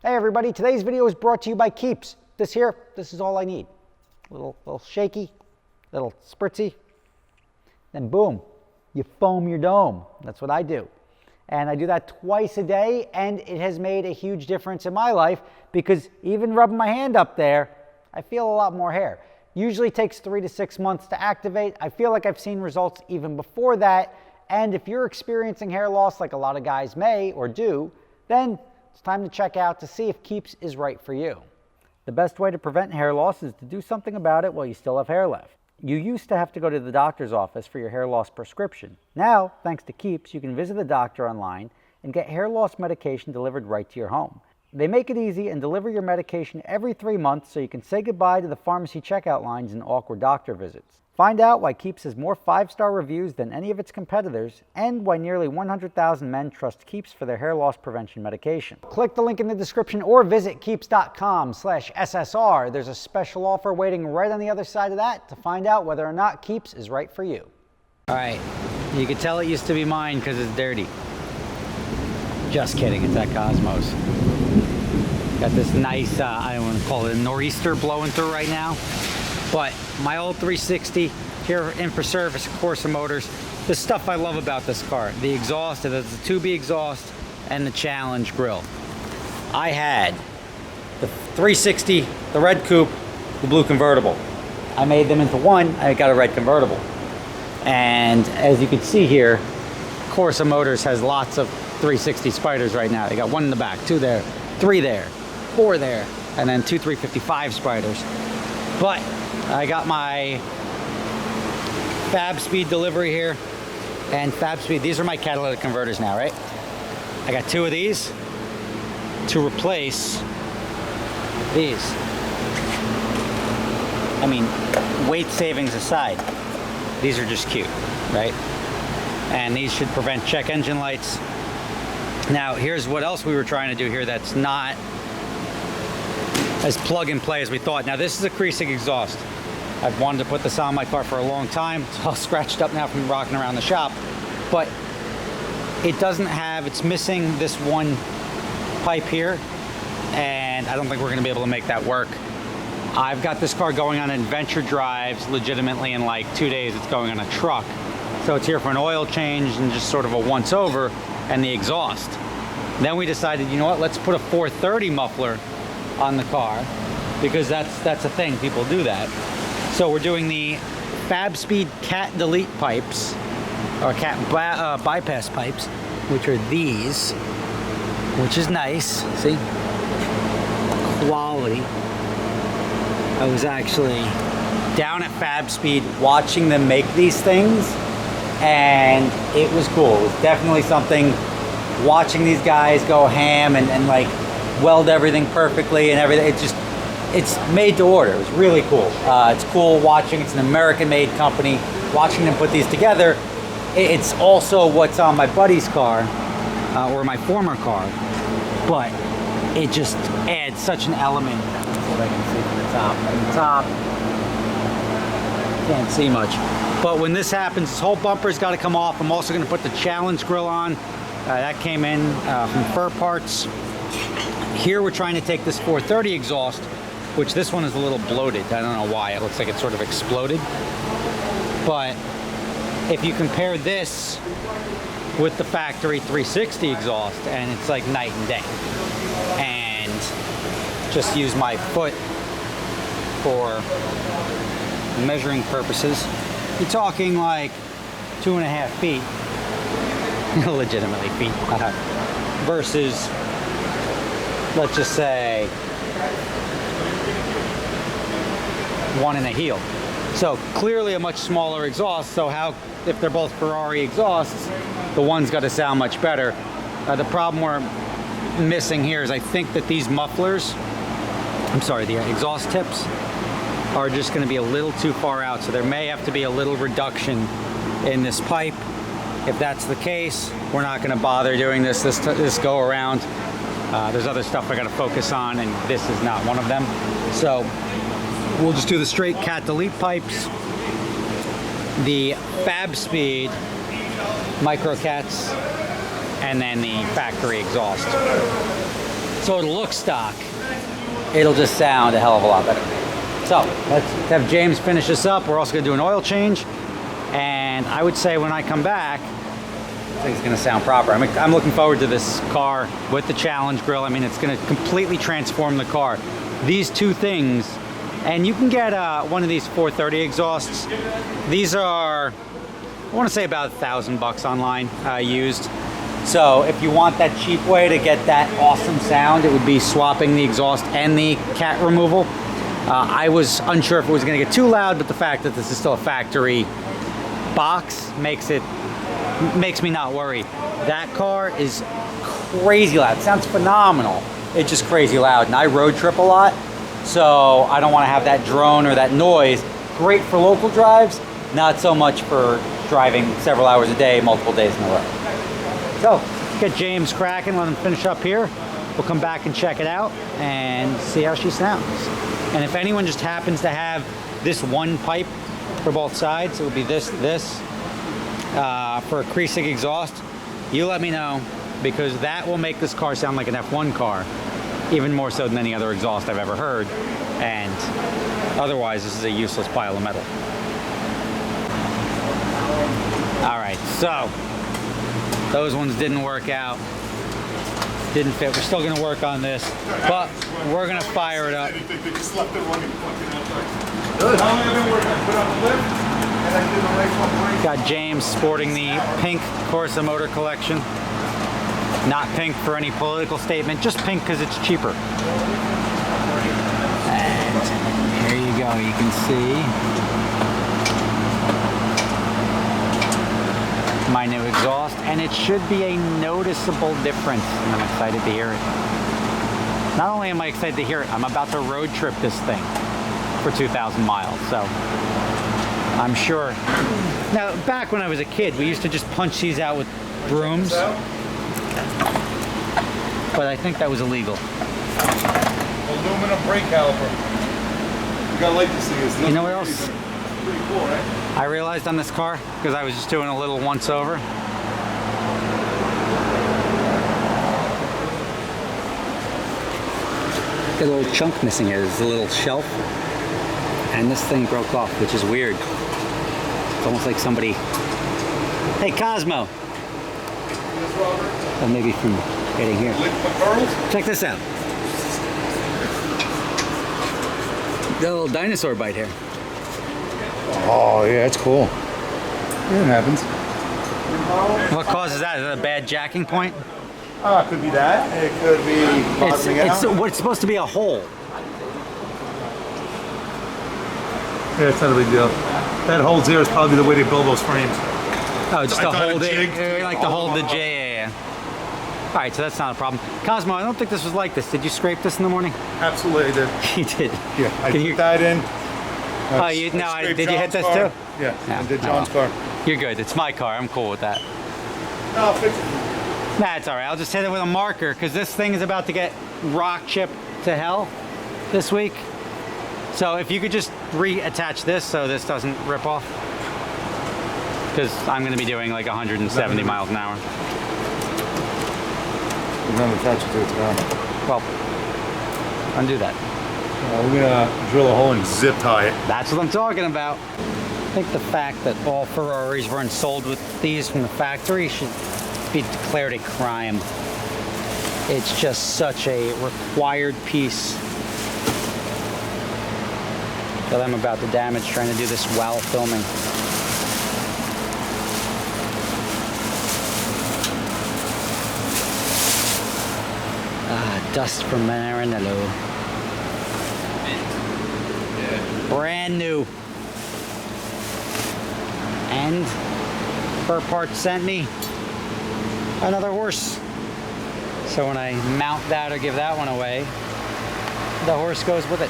Hey everybody, today's video is brought to you by Keeps. This is all I need. Little shaky, little spritzy, then boom, you foam your dome. That's what I do. And I do that twice a day, and it has made a huge difference in my life because even rubbing my hand up there, I feel a lot more hair. Usually takes 3 to 6 months to activate. I feel like I've seen results even before that. And if you're experiencing hair loss like a lot of guys may or do, then it's time to check out to see if Keeps is right for you. The best way to prevent hair loss is to do something about it while you still have hair left. You used to have to go to the doctor's office for your hair loss prescription. Now, thanks to Keeps, you can visit the doctor online and get hair loss medication delivered right to your home. They make it easy and deliver your medication every 3 months so you can say goodbye to the pharmacy checkout lines and awkward doctor visits. Find out why Keeps has more 5-star reviews than any of its competitors and why nearly 100,000 men trust Keeps for their hair loss prevention medication. Click the link in the description or visit keeps.com/SSR. There's a special offer waiting right on the other side of that to find out whether or not Keeps is right for you. All right, you can tell it used to be mine because it's dirty. Just kidding, it's at Cosmos. Got this nice, I don't want to call it a nor'easter blowing through right now. But my old 360 here in for service at Corsa Motors. The stuff I love about this car, the exhaust, it has the 2B exhaust and the Challenge grille. I had the 360, the red coupe, the blue convertible. I made them into one, I got a red convertible. And as you can see here, Corsa Motors has lots of 360 Spyders right now. They got one in the back, 2 there, 3 there, 4 there, and then 2 355 Spyders. But I got my Fab Speed delivery here, and Fab Speed, these are my catalytic converters now, right? I got 2 of these to replace these. I mean, weight savings aside, these are just cute, right? And these should prevent check engine lights. Now, here's what else we were trying to do here that's not as plug and play as we thought. Now, this is a creasing exhaust. I've wanted to put this on my car for a long time. It's all scratched up now from rocking around the shop. But it doesn't have, it's missing this one pipe here. And I don't think we're gonna be able to make that work. I've got this car going on adventure drives legitimately in like 2 days. It's going on a truck. So it's here for an oil change and just sort of a once over and the exhaust. Then we decided, you know what, let's put a 430 muffler on the car because that's a thing, people do that. So we're doing the Fab Speed Cat Delete pipes or Cat bypass pipes, which are these, which is nice. See, quality. I was actually down at Fab Speed watching them make these things, and it was cool. It was definitely something, watching these guys go ham and like weld everything perfectly and everything. It's made to order. It was really cool. It's cool watching. It's an American-made company. Watching them put these together. It's also what's on my buddy's car, or my former car, but it just adds such an element. Let's see if I can see from the top. From the top, can't see much. But when this happens, this whole bumper's got to come off. I'm also going to put the Challenge grille on. That came in from Fur Parts. Here we're trying to take this 430 exhaust, which this one is a little bloated. I don't know why. It looks like it's sort of exploded. But if you compare this with the factory 360 exhaust, and it's like night and day. And just use my foot for measuring purposes. You're talking like 2.5 feet, legitimately feet, versus, let's just say, 1 and a heel. So clearly a much smaller exhaust. So how, if they're both Ferrari exhausts, the one's got to sound much better. The problem we're missing here is I think that these mufflers, I'm sorry, the exhaust tips are just going to be a little too far out. So there may have to be a little reduction in this pipe. If that's the case, we're not going to bother doing this go around. There's other stuff I got to focus on, and this is not one of them. So we'll just do the straight Cat Delete pipes, the Fab Speed Micro Cats, and then the factory exhaust. So it'll look stock. It'll just sound a hell of a lot better. So let's have James finish this up. We're also gonna do an oil change. And I would say when I come back, I think it's gonna sound proper. I'm looking forward to this car with the Challenge grille. I mean, it's gonna completely transform the car. These two things, and you can get one of these 430 exhausts. These are, I wanna say about $1,000 online used. So if you want that cheap way to get that awesome sound, it would be swapping the exhaust and the cat removal. I was unsure if it was gonna get too loud, but the fact that this is still a factory box makes me not worry. That car is crazy loud. It sounds phenomenal. It's just crazy loud. And I road trip a lot, so I don't want to have that drone or that noise. Great for local drives, not so much for driving several hours a day, multiple days in a row. So, get James cracking, let him finish up here. We'll come back and check it out and see how she sounds. And if anyone just happens to have this one pipe for both sides, it would be this for a Kreisig exhaust, you let me know, because that will make this car sound like an F1 car, even more so than any other exhaust I've ever heard. And otherwise, this is a useless pile of metal. All right, so those ones didn't work out. Didn't fit. We're still gonna work on this, but we're gonna fire it up. Got James sporting the pink Corsa motor collection. Not pink for any political statement, just pink because it's cheaper. And here you go, you can see my new exhaust, and it should be a noticeable difference, and I'm excited to hear it. Not only am I excited to hear it, I'm about to road trip this thing for 2,000 miles, so I'm sure. Now, back when I was a kid, we used to just punch these out with brooms, but I think that was illegal. Aluminum brake caliper. You gotta like this thing. You know what else? Pretty cool, right? I realized on this car, because I was just doing a little once over. Got a little chunk missing here. There's a little shelf, and this thing broke off, which is weird. It's almost like somebody. Hey, Cosmo. Yes, Robert? Or maybe from getting here. Lick my pearls? Check this out. Got a little dinosaur bite here. Oh, yeah, it's cool. Yeah, it happens. What causes that? Is that a bad jacking point? It could be that. It could be It's what's supposed to be a hole. Yeah, it's not a big deal. That hole there is probably the way they build those frames. Oh, just to hold it. jig. Like to hold the J. Yeah. All right, so that's not a problem. Cosmo, I don't think this was like this. Did you scrape this in the morning? Absolutely, I did. You did. Yeah, I put that in. Oh, you no? scraped Did you hit this John's car. too? Yeah, No, I did no. John's car. You're good. It's my car. I'm cool with that. No, I'll fix it. Nah, it's all right. I'll just hit it with a marker because this thing is about to get rock chipped to hell this week. So if you could just reattach this so this doesn't rip off, because I'm going to be doing like 170 miles an hour. We're going to attach it to its ground. Well, undo that. We're going to drill a hole and zip tie it. That's what I'm talking about. I think the fact that all Ferraris weren't sold with these from the factory should be declared a crime. It's just such a required piece that I'm about to damage trying to do this while filming. Dust from Maranello. Brand new. And Spur Parts sent me another horse. So when I mount that or give that one away, the horse goes with it.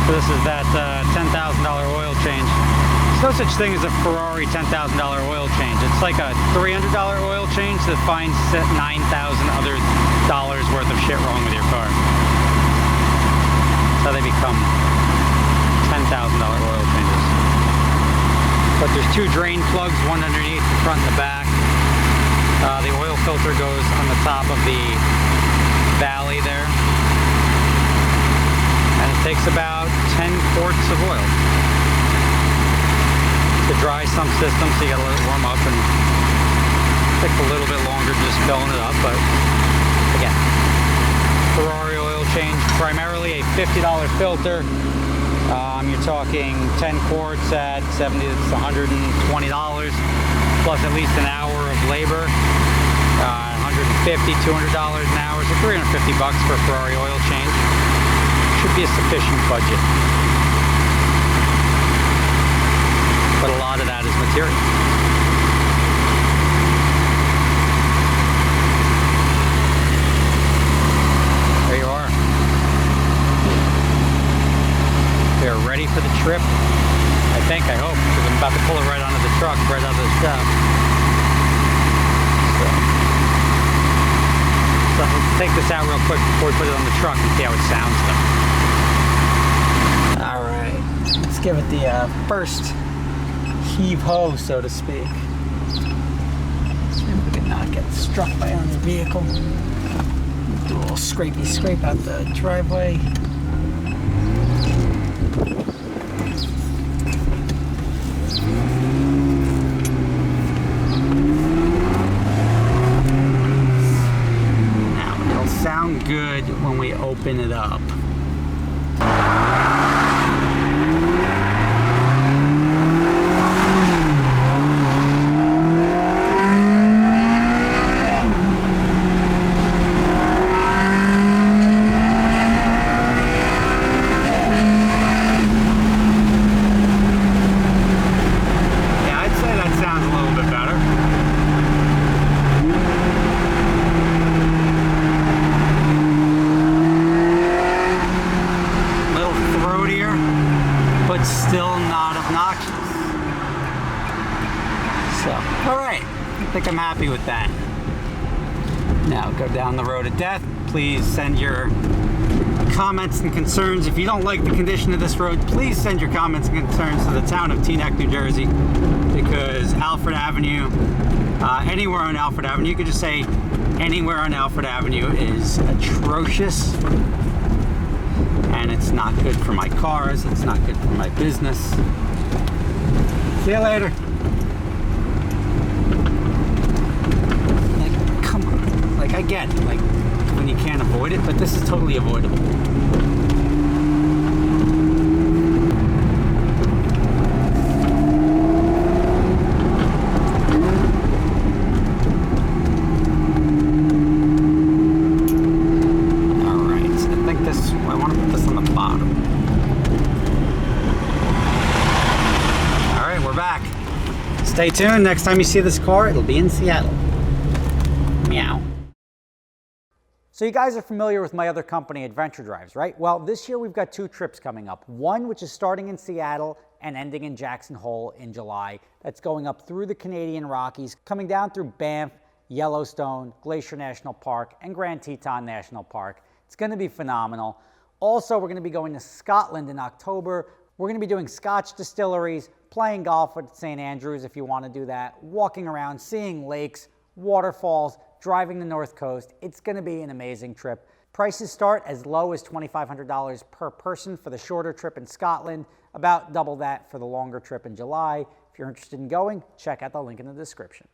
This is that $10,000 oil change. There's no such thing as a Ferrari $10,000 oil change. It's like a $300 oil change that finds $9,000 other dollars worth shit wrong with your car. That's how they become $10,000 oil changes. But there's two drain plugs, one underneath the front and the back. The oil filter goes on the top of the valley there. And it takes about 10 quarts of oil to dry some systems, so you gotta let it warm up, and it takes a little bit longer just filling it up. But again, Ferrari oil change, primarily a $50 filter. You're talking 10 quarts at $70 to $120, plus at least an hour of labor, $150, $200 an hour, so $350 for a Ferrari oil change. Should be a sufficient budget. But a lot of that is material. There you are. We are ready for the trip. I think, I hope, because I'm about to pull it right onto the truck, right out of the shop. So let's take this out real quick before we put it on the truck and see how it sounds though. All right, let's give it the first heave-ho, so to speak. See if we can not get struck by another vehicle. Do a little scrapey scrape out the driveway. Now, it'll sound good when we open it up. Still not obnoxious. So, all right, I think I'm happy with that. Now go down the road of death. Please send your comments and concerns. If you don't like the condition of this road, please send your comments and concerns to the town of Teaneck, New Jersey, because Alfred Avenue, anywhere on Alfred Avenue, you could just say anywhere on Alfred Avenue is atrocious. And it's not good for my cars, it's not good for my business. See you later. Like, come on. Like, I get it, like, when you can't avoid it, but this is totally avoidable. Stay tuned. Next time you see this car, it'll be in Seattle. Meow. So you guys are familiar with my other company, Adventure Drives, right? Well, this year we've got two trips coming up. One which is starting in Seattle and ending in Jackson Hole in July. That's going up through the Canadian Rockies, coming down through Banff, Yellowstone, Glacier National Park, and Grand Teton National Park. It's going to be phenomenal. Also, we're going to be going to Scotland in October. We're going to be doing Scotch distilleries, playing golf at St. Andrews if you want to do that, walking around, seeing lakes, waterfalls, driving the North Coast. It's going to be an amazing trip. Prices start as low as $2,500 per person for the shorter trip in Scotland, about double that for the longer trip in July. If you're interested in going, check out the link in the description.